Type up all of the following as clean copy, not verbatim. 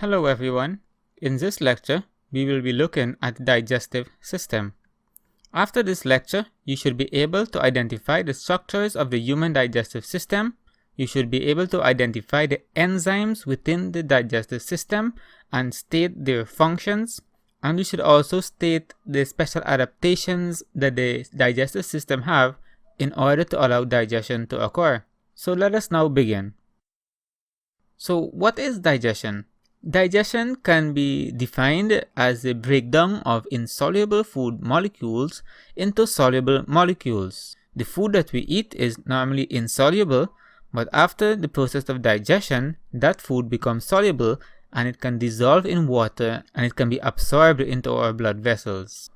Hello everyone. In this lecture, we will be looking at the digestive system. After this lecture, you should be able to identify the structures of the human digestive system. You should be able to identify the enzymes within the digestive system and state their functions. And you should also state the special adaptations that the digestive system have in order to allow digestion to occur. So let us now begin. So what is digestion? Digestion can be defined as the breakdown of insoluble food molecules into soluble molecules. The food that we eat is normally insoluble, but after the process of digestion, that food becomes soluble and it can dissolve in water and it can be absorbed into our blood vessels.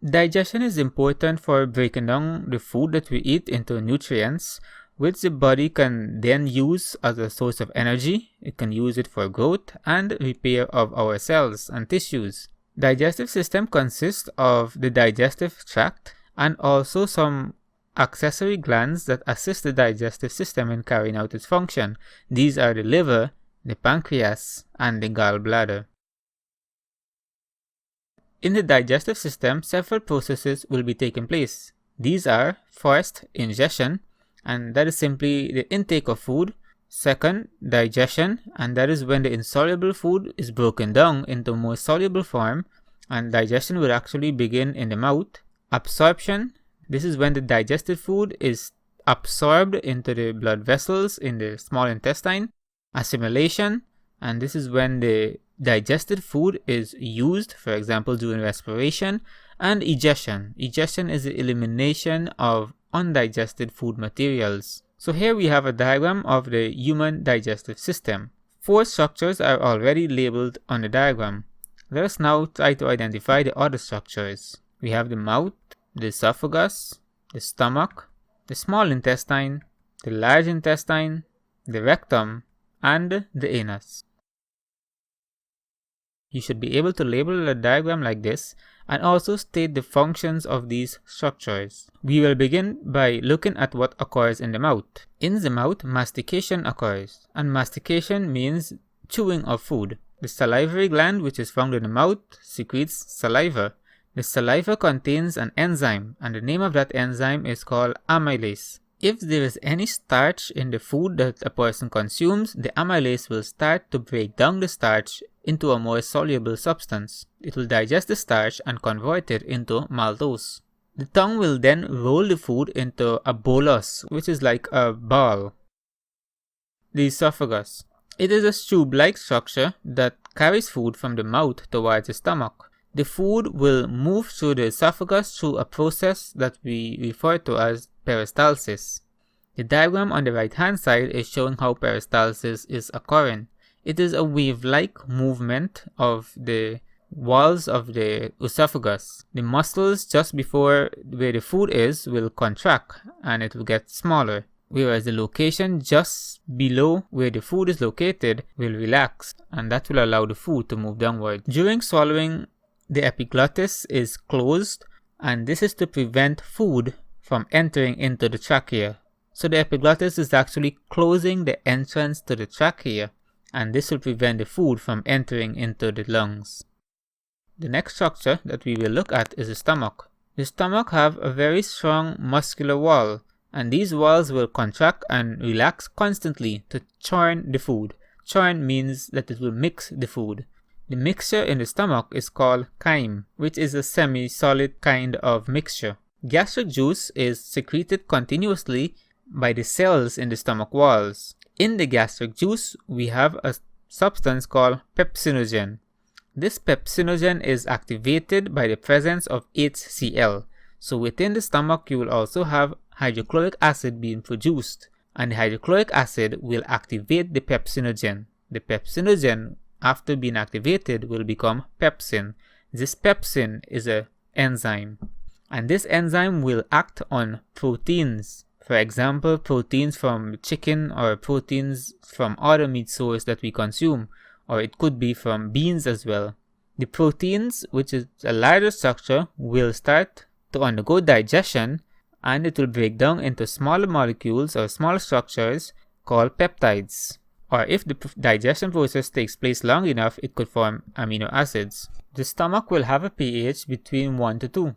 Digestion is important for breaking down the food that we eat into nutrients, which the body can then use as a source of energy. It can use it for growth and repair of our cells and tissues. Digestive system consists of the digestive tract and also some accessory glands that assist the digestive system in carrying out its function. These are the liver, the pancreas, and the gallbladder. In the digestive system, several processes will be taking place. These are, first, ingestion, and that is simply the intake of food. Second, digestion, and that is when the insoluble food is broken down into more soluble form, and digestion will actually begin in the mouth. Absorption, this is when the digested food is absorbed into the blood vessels in the small intestine. Assimilation, and this is when the digested food is used, for example during respiration. And egestion. Egestion is the elimination of undigested food materials. So here we have a diagram of the human digestive system. 4 structures are already labeled on the diagram. Let us now try to identify the other structures. We have the mouth, the esophagus, the stomach, the small intestine, the large intestine, the rectum, and the anus. You should be able to label a diagram like this and also state the functions of these structures. We will begin by looking at what occurs in the mouth. In the mouth, mastication occurs, and mastication means chewing of food. The salivary gland, which is found in the mouth, secretes saliva. The saliva contains an enzyme, and the name of that enzyme is called amylase. If there is any starch in the food that a person consumes, the amylase will start to break down the starch into a more soluble substance. It will digest the starch and convert it into maltose. The tongue will then roll the food into a bolus, which is like a ball. The esophagus. It is a tube-like structure that carries food from the mouth towards the stomach. The food will move through the esophagus through a process that we refer to as peristalsis. The diagram on the right hand side is showing how peristalsis is occurring. It is a wave-like movement of the walls of the esophagus. The muscles just before where the food is will contract and it will get smaller, whereas the location just below where the food is located will relax, and that will allow the food to move downward. During swallowing, the epiglottis is closed, and this is to prevent food from entering into the trachea. So the epiglottis is actually closing the entrance to the trachea, and this will prevent the food from entering into the lungs. The next structure that we will look at is the stomach. The stomach have a very strong muscular wall, and these walls will contract and relax constantly to churn the food. Churn means that it will mix the food. The mixture in the stomach is called chyme, which is a semi-solid kind of mixture. Gastric juice is secreted continuously by the cells in the stomach walls. In the gastric juice, we have a substance called pepsinogen. This pepsinogen is activated by the presence of HCl. So within the stomach, you will also have hydrochloric acid being produced, and the hydrochloric acid will activate the pepsinogen. The pepsinogen, after being activated, will become pepsin. This pepsin is an enzyme, and this enzyme will act on proteins. For example, proteins from chicken or proteins from other meat source that we consume, or it could be from beans as well. The proteins, which is a larger structure, will start to undergo digestion, and it will break down into smaller molecules or smaller structures called peptides. or if the digestion process takes place long enough, it could form amino acids. The stomach will have a pH between 1 to 2.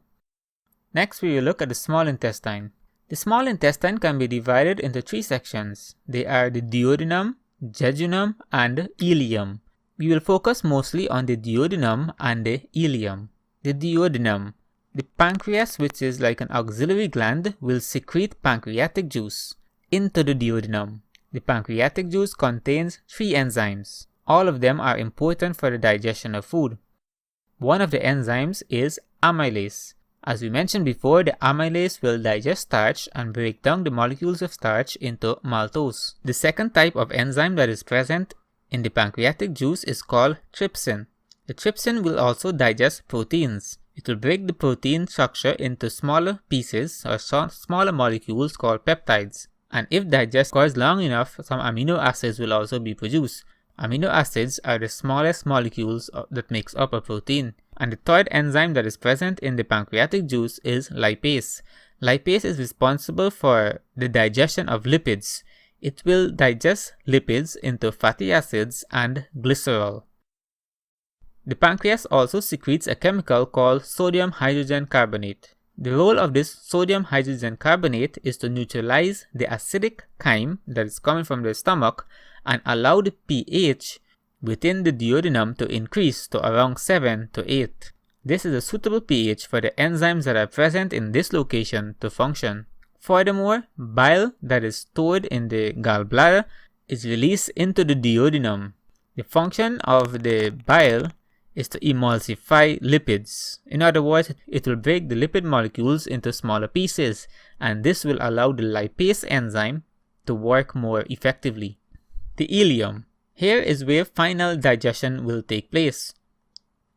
Next, we will look at the small intestine. The small intestine can be divided into 3 sections. They are the duodenum, jejunum, and ileum. We will focus mostly on the duodenum and the ileum. The duodenum. The pancreas, which is like an auxiliary gland, will secrete pancreatic juice into the duodenum. The pancreatic juice contains 3 enzymes. All of them are important for the digestion of food. One of the enzymes is amylase. As we mentioned before, the amylase will digest starch and break down the molecules of starch into maltose. The second type of enzyme that is present in the pancreatic juice is called trypsin. The trypsin will also digest proteins. It will break the protein structure into smaller pieces or smaller molecules called peptides. And if digestion occurs long enough, some amino acids will also be produced. Amino acids are the smallest molecules that makes up a protein. And the third enzyme that is present in the pancreatic juice is lipase. Lipase is responsible for the digestion of lipids. It will digest lipids into fatty acids and glycerol. The pancreas also secretes a chemical called sodium hydrogen carbonate. The role of this sodium hydrogen carbonate is to neutralize the acidic chyme that is coming from the stomach and allow the pH within the duodenum to increase to around 7 to 8. This is a suitable pH for the enzymes that are present in this location to function. Furthermore, bile that is stored in the gallbladder is released into the duodenum. The function of the bile is to emulsify lipids. In other words, it will break the lipid molecules into smaller pieces, and this will allow the lipase enzyme to work more effectively. The ileum. Here is where final digestion will take place.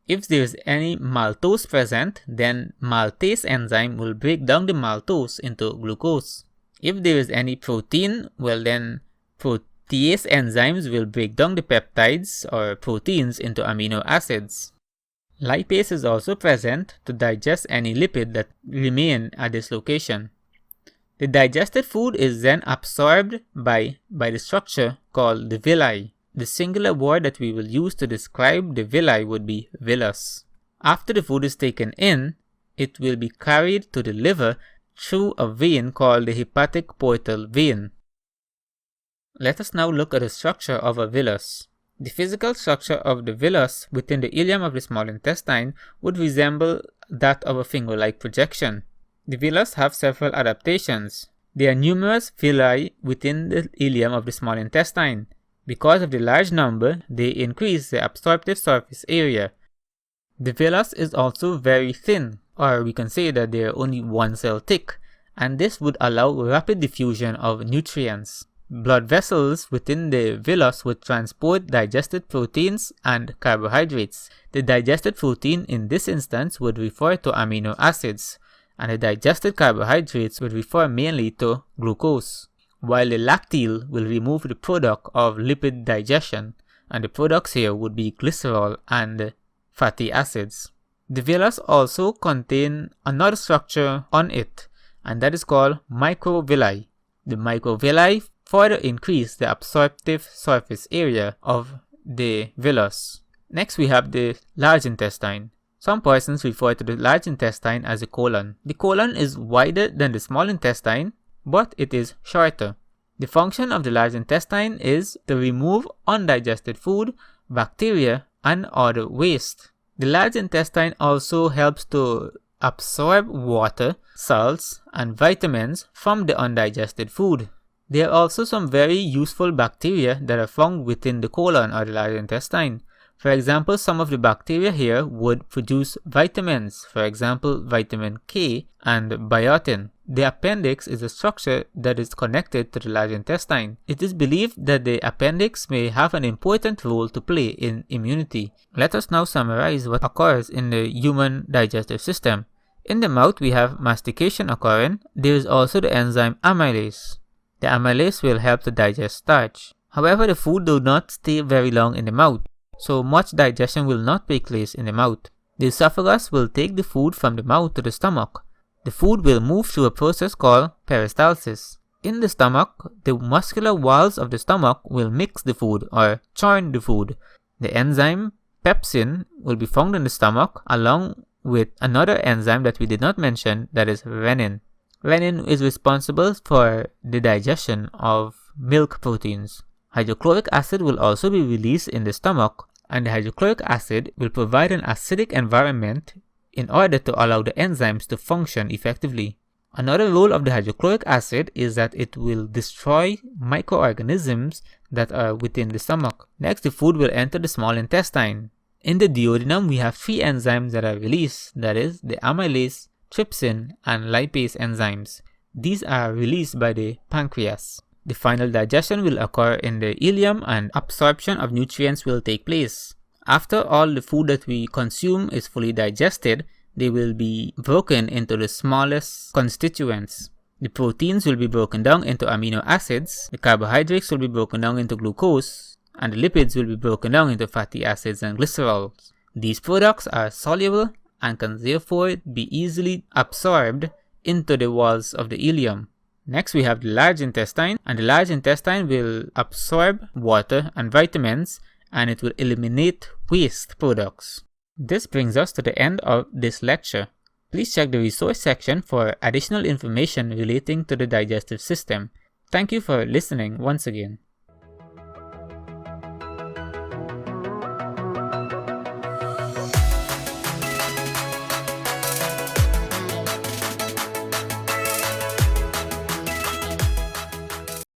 If there is any maltose present, then maltase enzyme will break down the maltose into glucose. If there is any protein, well then protease enzymes will break down the peptides or proteins into amino acids. Lipase is also present to digest any lipid that remain at this location. The digested food is then absorbed by the structure called the villi. The singular word that we will use to describe the villi would be villus. After the food is taken in, it will be carried to the liver through a vein called the hepatic portal vein. Let us now look at the structure of a villus. The physical structure of the villus within the ileum of the small intestine would resemble that of a finger-like projection. The villus have several adaptations. There are numerous villi within the ileum of the small intestine. Because of the large number, they increase the absorptive surface area. The villus is also very thin, or we can say that they are only 1 cell thick, and this would allow rapid diffusion of nutrients. Blood vessels within the villus would transport digested proteins and carbohydrates. The digested protein in this instance would refer to amino acids, and the digested carbohydrates would refer mainly to glucose, while the lactyle will remove the product of lipid digestion, and the products here would be glycerol and fatty acids. The villus also contain another structure on it, and that is called microvilli. The microvilli further increase the absorptive surface area of the villus. Next, we have the large intestine. Some persons refer to the large intestine as the colon. The colon is wider than the small intestine, but it is shorter. The function of the large intestine is to remove undigested food, bacteria, and other waste. The large intestine also helps to absorb water, salts, and vitamins from the undigested food. There are also some very useful bacteria that are found within the colon or the large intestine. For example, some of the bacteria here would produce vitamins, for example, vitamin K and biotin. The appendix is a structure that is connected to the large intestine. It is believed that the appendix may have an important role to play in immunity. Let us now summarize what occurs in the human digestive system. In the mouth, we have mastication occurring. There is also the enzyme amylase. The amylase will help to digest starch. However, the food does not stay very long in the mouth, so much digestion will not take place in the mouth. The esophagus will take the food from the mouth to the stomach. The food will move through a process called peristalsis. In the stomach, the muscular walls of the stomach will mix the food or churn the food. The enzyme pepsin will be found in the stomach along with another enzyme that we did not mention, that is renin. Renin is responsible for the digestion of milk proteins. Hydrochloric acid will also be released in the stomach, and the hydrochloric acid will provide an acidic environment in order to allow the enzymes to function effectively. Another role of the hydrochloric acid is that it will destroy microorganisms that are within the stomach. Next, the food will enter the small intestine. In the duodenum, we have 3 enzymes that are released, that is, the amylase, trypsin, and lipase enzymes. These are released by the pancreas. The final digestion will occur in the ileum and absorption of nutrients will take place. After all the food that we consume is fully digested, they will be broken into the smallest constituents. The proteins will be broken down into amino acids, the carbohydrates will be broken down into glucose, and the lipids will be broken down into fatty acids and glycerols. These products are soluble and can therefore be easily absorbed into the walls of the ileum. Next, we have the large intestine, and the large intestine will absorb water and vitamins, and it will eliminate waste products. This brings us to the end of this lecture. Please check the resource section for additional information relating to the digestive system. Thank you for listening once again.